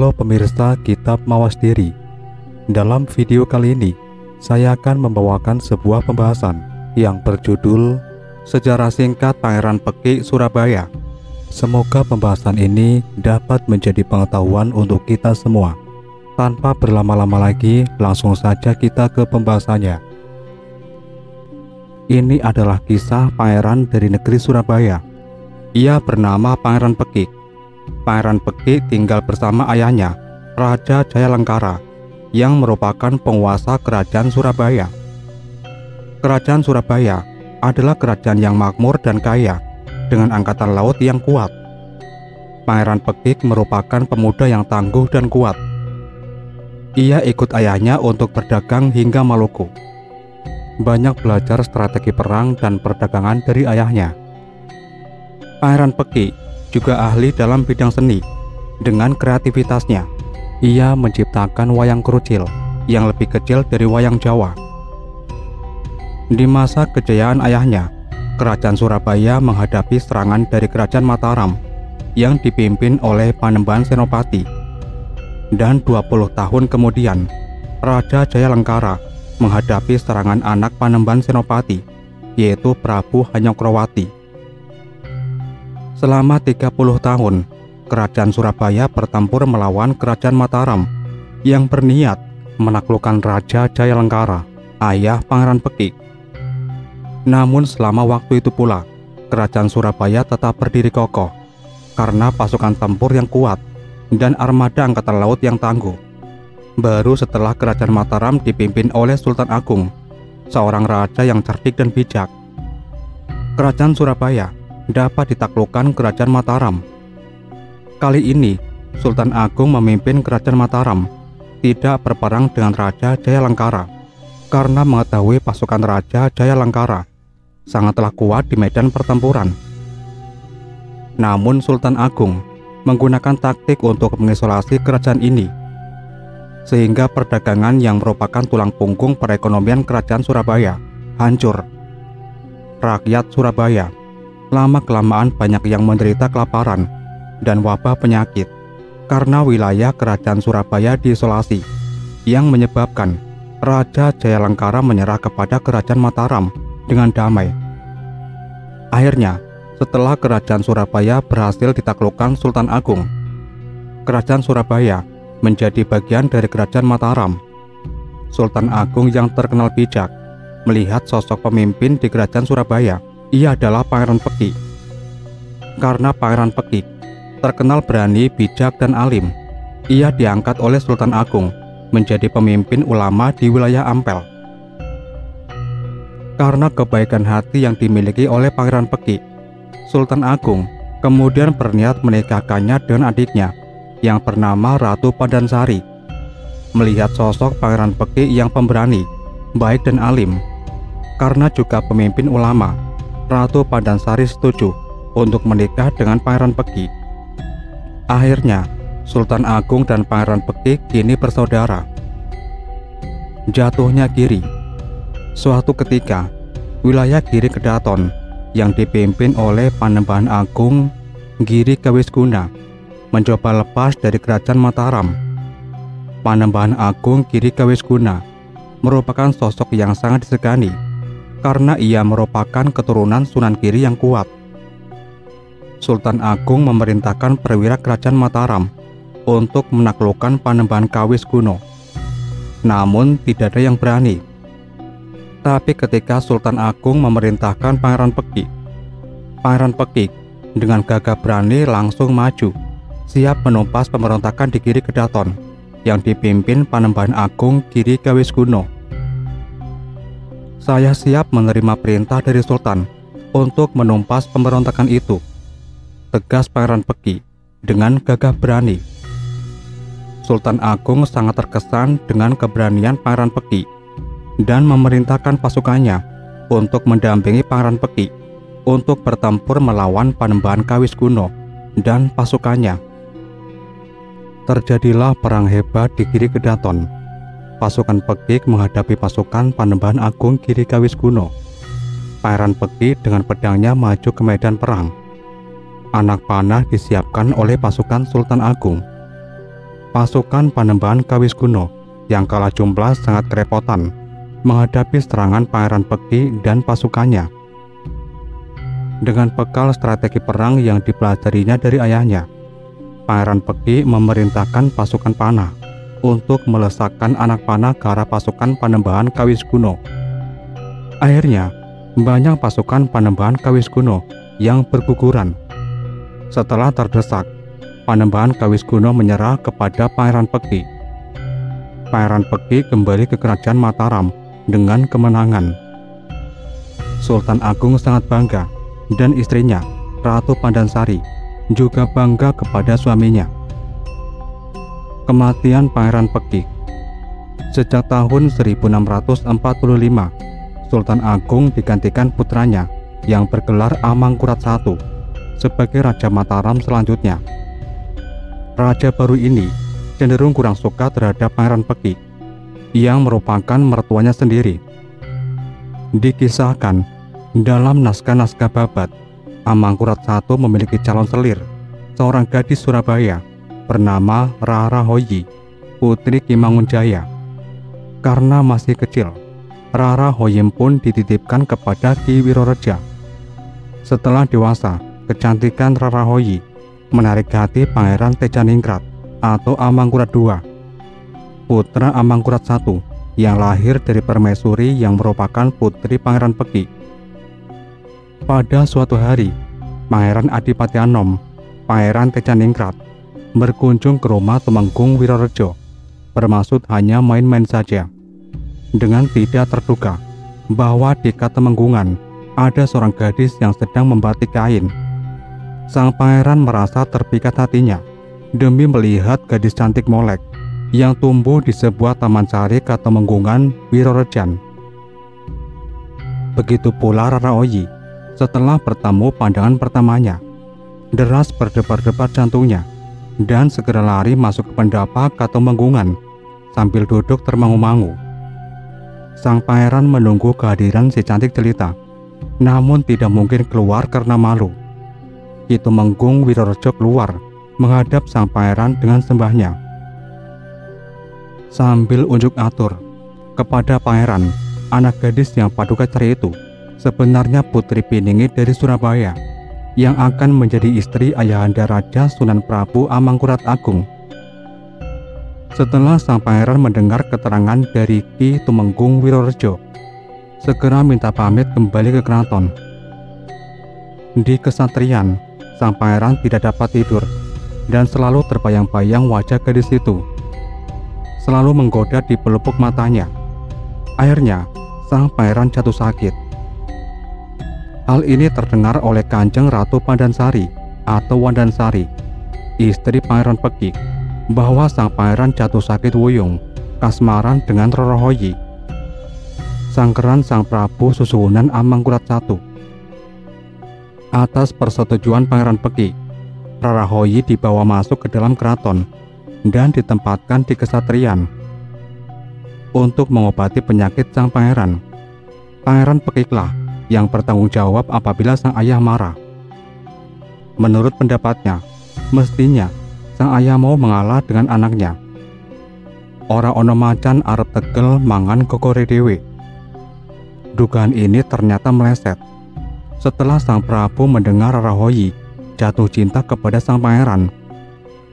Halo pemirsa Kitab Mawas Diri. Dalam video kali ini, saya akan membawakan sebuah pembahasan yang berjudul Sejarah Singkat Pangeran Pekik Surabaya. Semoga pembahasan ini dapat menjadi pengetahuan untuk kita semua. Tanpa berlama-lama lagi, langsung saja kita ke pembahasannya. Ini adalah kisah pangeran dari negeri Surabaya. Ia bernama Pangeran Pekik. Pangeran Pekik tinggal bersama ayahnya, Raja Jayalengkara, yang merupakan penguasa kerajaan Surabaya. Kerajaan Surabaya adalah kerajaan yang makmur dan kaya, dengan angkatan laut yang kuat. Pangeran Pekik merupakan pemuda yang tangguh dan kuat. Ia ikut ayahnya untuk berdagang hingga Maluku. Banyak belajar strategi perang dan perdagangan dari ayahnya. Pangeran Pekik juga ahli dalam bidang seni. Dengan kreativitasnya, ia menciptakan wayang kerucil yang lebih kecil dari wayang Jawa. Di masa kejayaan ayahnya, kerajaan Surabaya menghadapi serangan dari kerajaan Mataram yang dipimpin oleh Panembahan Senopati. Dan 20 tahun kemudian, Raja Jayalengkara menghadapi serangan anak Panembahan Senopati, yaitu Prabu Hanyokroowati. Selama 30 tahun, kerajaan Surabaya bertempur melawan kerajaan Mataram yang berniat menaklukkan Raja Jayalengkara, ayah Pangeran Pekik. Namun selama waktu itu pula, kerajaan Surabaya tetap berdiri kokoh karena pasukan tempur yang kuat dan armada angkatan laut yang tangguh. Baru setelah kerajaan Mataram dipimpin oleh Sultan Agung, seorang raja yang cerdik dan bijak, kerajaan Surabaya dapat ditaklukkan kerajaan Mataram. Kali ini, Sultan Agung memimpin kerajaan Mataram tidak berperang dengan Raja Jayalengkara karena mengetahui pasukan Raja Jayalengkara sangatlah kuat di medan pertempuran. Namun Sultan Agung menggunakan taktik untuk mengisolasi kerajaan ini, sehingga perdagangan yang merupakan tulang punggung perekonomian kerajaan Surabaya hancur. Rakyat Surabaya lama-kelamaan banyak yang menderita kelaparan dan wabah penyakit karena wilayah kerajaan Surabaya diisolasi, yang menyebabkan Raja Jayalengkara menyerah kepada kerajaan Mataram dengan damai. Akhirnya, setelah kerajaan Surabaya berhasil ditaklukkan Sultan Agung, kerajaan Surabaya menjadi bagian dari kerajaan Mataram. Sultan Agung yang terkenal bijak melihat sosok pemimpin di kerajaan Surabaya. Ia adalah Pangeran Pekik. Karena Pangeran Pekik terkenal berani, bijak, dan alim, ia diangkat oleh Sultan Agung menjadi pemimpin ulama di wilayah Ampel. Karena kebaikan hati yang dimiliki oleh Pangeran Pekik, Sultan Agung kemudian berniat menikahkannya dengan adiknya yang bernama Ratu Pandansari. Melihat sosok Pangeran Pekik yang pemberani, baik, dan alim, karena juga pemimpin ulama, Ratu Pandansari setuju untuk menikah dengan Pangeran Pekik. Akhirnya, Sultan Agung dan Pangeran Pekik kini bersaudara. Jatuhnya Giri. Suatu ketika, wilayah Giri Kedaton yang dipimpin oleh Panembahan Agung Giri Kawisguna mencoba lepas dari kerajaan Mataram. Panembahan Agung Giri Kawisguna merupakan sosok yang sangat disegani karena ia merupakan keturunan Sunan Giri yang kuat. Sultan Agung memerintahkan perwira kerajaan Mataram untuk menaklukkan Panembahan Kawisguna. Namun tidak ada yang berani. Tapi ketika Sultan Agung memerintahkan Pangeran Pekik dengan gagah berani langsung maju, siap menumpas pemberontakan di Giri Kedaton yang dipimpin Panembahan Agung Giri Kawisguna. Saya siap menerima perintah dari Sultan untuk menumpas pemberontakan itu, tegas Pangeran Pekik dengan gagah berani. Sultan Agung sangat terkesan dengan keberanian Pangeran Pekik dan memerintahkan pasukannya untuk mendampingi Pangeran Pekik untuk bertempur melawan Panembahan Kawisguna dan pasukannya. Terjadilah perang hebat di Giri Kedaton. Pasukan Pekik menghadapi pasukan Panembahan Agung Giri Kawisguna. Pangeran Pekik dengan pedangnya maju ke medan perang. Anak panah disiapkan oleh pasukan Sultan Agung. pasukan Panembahan Kawis Kuno yang kalah jumlah sangat kerepotan menghadapi serangan Pangeran Peki dan pasukannya. Dengan bekal strategi perang yang dipelajarinya dari ayahnya, Pangeran Peki memerintahkan pasukan panah untuk melesakkan anak panah ke arah pasukan Panembahan Kawis Kuno. Akhirnya, banyak pasukan Panembahan Kawis Kuno yang berguguran. Setelah terdesak, Panembahan Kawis Kuno menyerah kepada Pangeran Peki. Pangeran Peki kembali ke kerajaan Mataram dengan kemenangan. Sultan Agung sangat bangga, dan istrinya, Ratu Pandansari, juga bangga kepada suaminya. Kematian Pangeran Peki. Sejak tahun 1645, Sultan Agung digantikan putranya yang bergelar Amangkurat I sebagai Raja Mataram selanjutnya. Raja baru ini cenderung kurang suka terhadap Pangeran Peki, yang merupakan mertuanya sendiri. Dikisahkan dalam naskah-naskah Babat, Amangkurat I memiliki calon selir, seorang gadis Surabaya bernama Rara Hoyi, putri Ki Mangunjaya. Karena masih kecil, Rara Hoyim pun dititipkan kepada Ki Wiroreja. Setelah dewasa, kecantikan Rara Hoyi menarik hati Pangeran Tejaningrat atau Amangkurat II, putra Amangkurat I yang lahir dari permaisuri yang merupakan putri Pangeran Peki. Pada suatu hari, Pangeran Adipati Anom, Pangeran Tejaningrat, berkunjung ke rumah Tumenggung Wirorejo, bermaksud hanya main-main saja. Dengan tidak terduga bahwa di Katemenggungan ada seorang gadis yang sedang membatik kain. Sang pangeran merasa terpikat hatinya demi melihat gadis cantik molek yang tumbuh di sebuah taman sari Katemenggungan Wirorejan. Begitu pula Rara Hoyi. Setelah bertemu pandangan pertamanya, deras berdebar-debar jantungnya dan segera lari masuk ke pendapa Katemenggungan sambil duduk termangu-mangu. Sang pangeran menunggu kehadiran si cantik jelita, namun tidak mungkin keluar karena malu. Ki Tumenggung Wirorejo keluar menghadap sang pangeran dengan sembahnya. Sambil unjuk atur kepada pangeran, anak gadis yang paduka cari itu sebenarnya Putri Piningi dari Surabaya yang akan menjadi istri Ayahanda Raja Sunan Prabu Amangkurat Agung. Setelah sang pangeran mendengar keterangan dari Ki Tumenggung Wirorejo, segera minta pamit kembali ke keraton. Di kesatrian, sang pangeran tidak dapat tidur dan selalu terbayang-bayang wajah gadis itu, selalu menggoda di pelupuk matanya. Akhirnya, sang pangeran jatuh sakit. Hal ini terdengar oleh Kanjeng Ratu Pandansari atau Wandansari, istri Pangeran Peki, bahwa sang pangeran jatuh sakit wuyung, kasmaran dengan Rara Hoyi, sangkeran sang Prabu Susuhunan Amangkurat I. Atas persetujuan Pangeran Peki, Rara Hoyi dibawa masuk ke dalam keraton dan ditempatkan di kesatrian. Untuk mengobati penyakit sang pangeran, Pangeran Pekiklah yang bertanggung jawab apabila sang ayah marah. Menurut pendapatnya, mestinya sang ayah mau mengalah dengan anaknya. Ora ono macan arep tegel mangan kokore dewe. Dugaan ini ternyata meleset. Setelah sang Prabu mendengar Rara Hoyi jatuh cinta kepada sang pangeran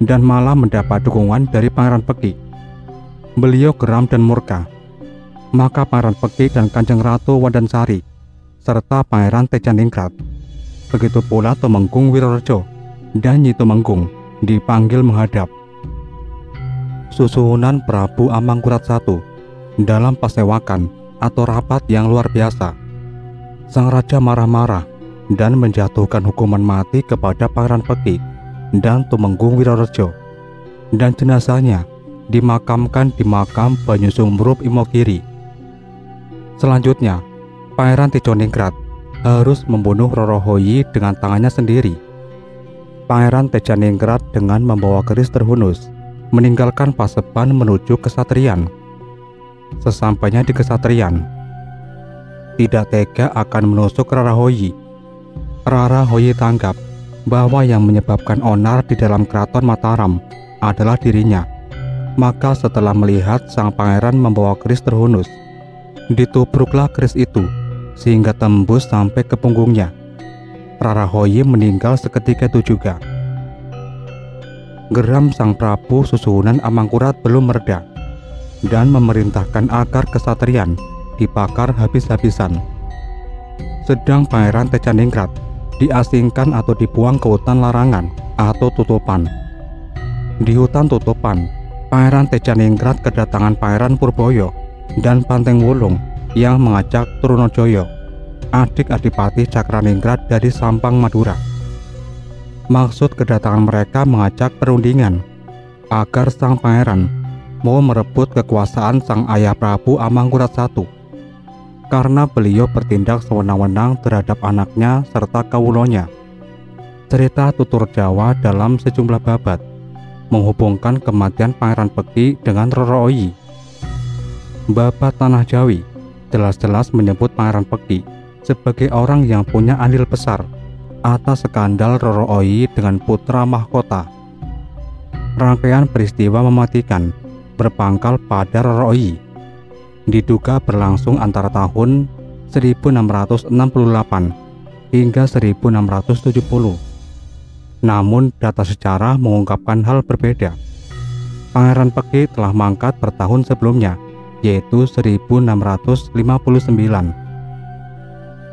dan malah mendapat dukungan dari Pangeran Peki, beliau geram dan murka. Maka Pangeran Peki dan Kanjeng Ratu Wandansari serta Pangeran Tejaningrat, begitu pula Tumenggung Wirorejo dan Nyi Tumenggung dipanggil menghadap. Susuhunan Prabu Amangkurat I dalam pasewakan atau rapat yang luar biasa. Sang raja marah-marah dan menjatuhkan hukuman mati kepada Pangeran Peki dan Tumenggung Wirorejo, dan jenazahnya dimakamkan di makam Banyusumrup Imogiri. Selanjutnya, Pangeran Tejaningrat harus membunuh Rara Hoyi dengan tangannya sendiri. Pangeran Tejaningrat dengan membawa keris terhunus meninggalkan Paseban menuju kesatrian. Sesampainya di kesatrian, tidak tega akan menusuk Rara Hoyi. Rara Hoyi tanggap bahwa yang menyebabkan onar di dalam keraton Mataram adalah dirinya Maka setelah melihat sang pangeran membawa keris terhunus, ditubruklah keris itu sehingga tembus sampai ke punggungnya. Rarahoyi meninggal seketika itu juga. Geram sang Prabu Susuhunan Amangkurat belum mereda dan memerintahkan agar kesatrian dibakar habis-habisan. Sedang Pangeran Tecaningrat diasingkan atau dibuang ke hutan larangan atau tutupan. Di hutan tutupan, Pangeran Tecaningrat kedatangan Pangeran Purboyo dan Panteng Wulung yang mengajak Trunojoyo, adik Adipati Cakraningrat dari Sampang Madura. Maksud kedatangan mereka mengajak perundingan agar sang pangeran mau merebut kekuasaan sang ayah Prabu Amangkurat I, karena beliau bertindak sewenang-wenang terhadap anaknya serta kawulonya. Cerita tutur Jawa dalam sejumlah babat menghubungkan kematian Pangeran Peki dengan Roro Oyi. Babat Tanah Jawi jelas-jelas menyebut Pangeran Peki sebagai orang yang punya andil besar atas skandal Roro Oyi dengan putra mahkota. Rangkaian peristiwa mematikan berpangkal pada Roro Oyi diduga berlangsung antara tahun 1668 hingga 1670. Namun data sejarah mengungkapkan hal berbeda. Pangeran Peki telah mangkat bertahun sebelumnya, yaitu 1659.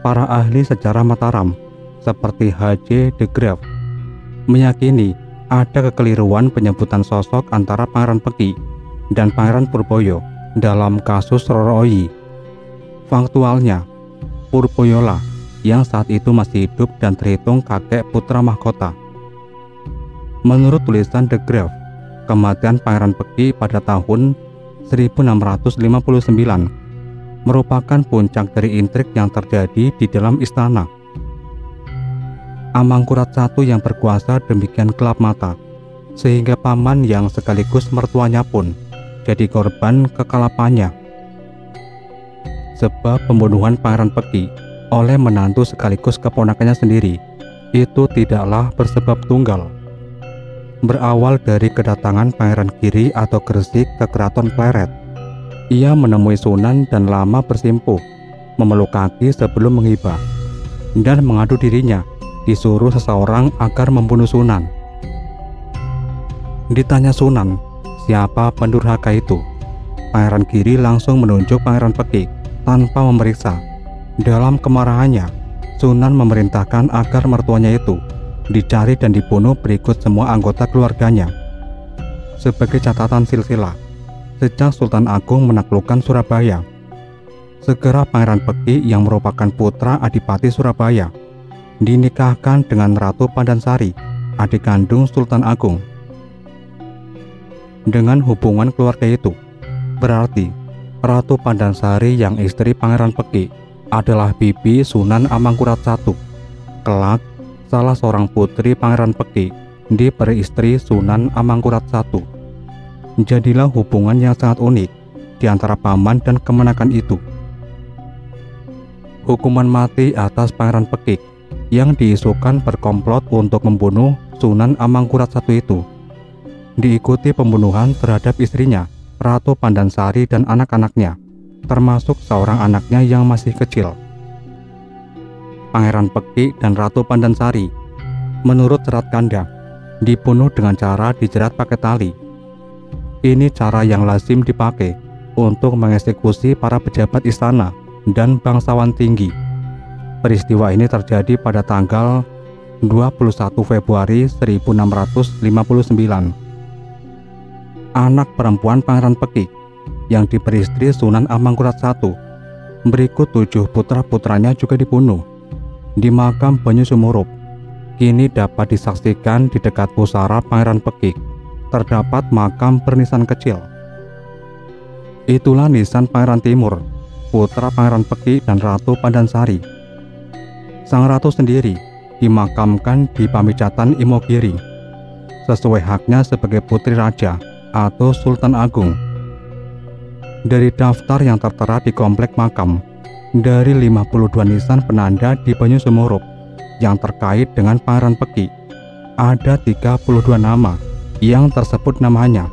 Para ahli sejarah Mataram seperti H.J. de Graaf meyakini ada kekeliruan penyebutan sosok antara Pangeran Peki dan Pangeran Purboyo dalam kasus Roro Oyi. Faktualnya, Purboyolah yang saat itu masih hidup dan terhitung kakek putra mahkota. Menurut tulisan de Graaf, kematian Pangeran Peki pada tahun 1659 merupakan puncak dari intrik yang terjadi di dalam istana. Amangkurat I yang berkuasa demikian gelap mata, sehingga paman yang sekaligus mertuanya pun jadi korban kekalapannya. Sebab pembunuhan Pangeran Peki oleh menantu sekaligus keponakannya sendiri itu tidaklah bersebab tunggal. Berawal dari kedatangan Pangeran Giri atau Gresik ke Keraton Pleret. Ia menemui Sunan dan lama bersimpuh, memeluk kaki sebelum menghibah, dan mengadu dirinya disuruh seseorang agar membunuh Sunan. Ditanya Sunan, siapa pendurhaka itu? Pangeran Giri langsung menunjuk Pangeran Peki tanpa memeriksa. Dalam kemarahannya, Sunan memerintahkan agar mertuanya itu dicari dan dibunuh berikut semua anggota keluarganya. Sebagai catatan silsilah, sejak Sultan Agung menaklukkan Surabaya, segera Pangeran Peki yang merupakan putra Adipati Surabaya dinikahkan dengan Ratu Pandansari, adik kandung Sultan Agung. Dengan hubungan keluarga itu, berarti Ratu Pandansari yang istri Pangeran Peki adalah bibi Sunan Amangkurat I. Kelak, salah seorang putri Pangeran Peki diberi istri Sunan Amangkurat I. Jadilah hubungan yang sangat unik di antara paman dan kemenakan itu. Hukuman mati atas Pangeran Peki yang diisukan berkomplot untuk membunuh Sunan Amangkurat I itu diikuti pembunuhan terhadap istrinya Ratu Pandansari dan anak-anaknya, termasuk seorang anaknya yang masih kecil. Pangeran Peki dan Ratu Pandansari, menurut Serat Kanda, dibunuh dengan cara dijerat pakai tali. Ini cara yang lazim dipakai untuk mengeksekusi para pejabat istana dan bangsawan tinggi. Peristiwa ini terjadi pada tanggal 21 Februari 1659. Anak perempuan Pangeran Peki yang diberi istri Sunan Amangkurat I, berikut 7 putra-putranya juga dibunuh di makam Banyu Sumurup. Kini dapat disaksikan di dekat pusara Pangeran Peki terdapat makam bernisan kecil. Itulah nisan Pangeran Timur, putra Pangeran Peki dan Ratu Pandansari. Sang ratu sendiri dimakamkan di Pamijatan Imogiri sesuai haknya sebagai putri raja atau Sultan Agung. Dari daftar yang tertera di komplek makam, dari 52 nisan penanda di Banyu Sumurup yang terkait dengan Pangeran Peki, ada 32 nama yang tersebut namanya.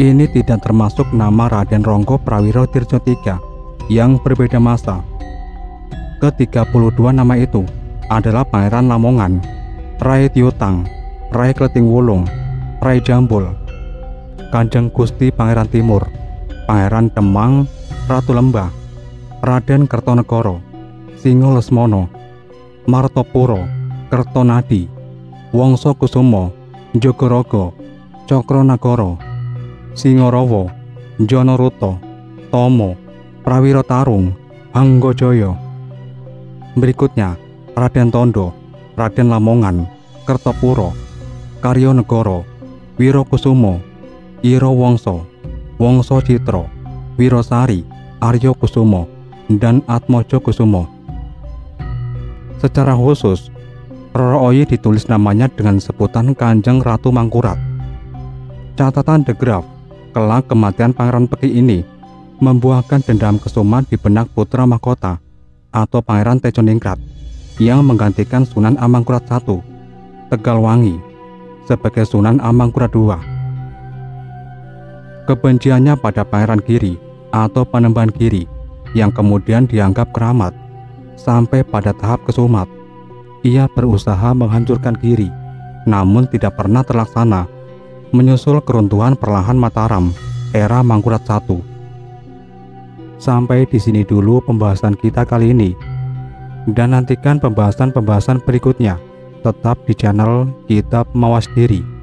Ini tidak termasuk nama Raden Ronggo Prawiro Tirjo III yang berbeda masa. Ke-32 nama itu adalah Pangeran Lamongan, Rai Tiutang, Rai Kleting Wulung, Rai Jambul, Kanjeng Gusti Pangeran Timur, Pangeran Demang, Ratu Lembah, Raden Kertonegoro, Singo Lesmono, Martopuro, Kertonadi, Wongso Kusumo, Jogorogo, Cokronagoro, Singorowo, Jonoruto, Tomo, Prawiro Tarung, Anggojoyo. Berikutnya Raden Tondo, Raden Lamongan, Kertopuro, Karyonegoro, Wirokusumo, Iro Wongso, Wongso Citro, Wirosari, Aryo Kusumo, dan Atmojo Kusumo. Secara khusus, Roro Oyi ditulis namanya dengan sebutan Kanjeng Ratu Mangkurat. Catatan The Graph, kelak kematian Pangeran Peki ini membuahkan dendam kesumat di benak putra mahkota atau Pangeran Tejoningrat yang menggantikan Sunan Amangkurat I, Tegalwangi, sebagai Sunan Amangkurat II. Kebenciannya pada Pangeran Giri atau Panembahan Giri yang kemudian dianggap keramat sampai pada tahap kesumat. Ia berusaha menghancurkan Giri, namun tidak pernah terlaksana, menyusul keruntuhan perlahan Mataram era Mangkurat I. Sampai di sini dulu pembahasan kita kali ini, dan nantikan pembahasan-pembahasan berikutnya tetap di channel Kitab Mawas Diri.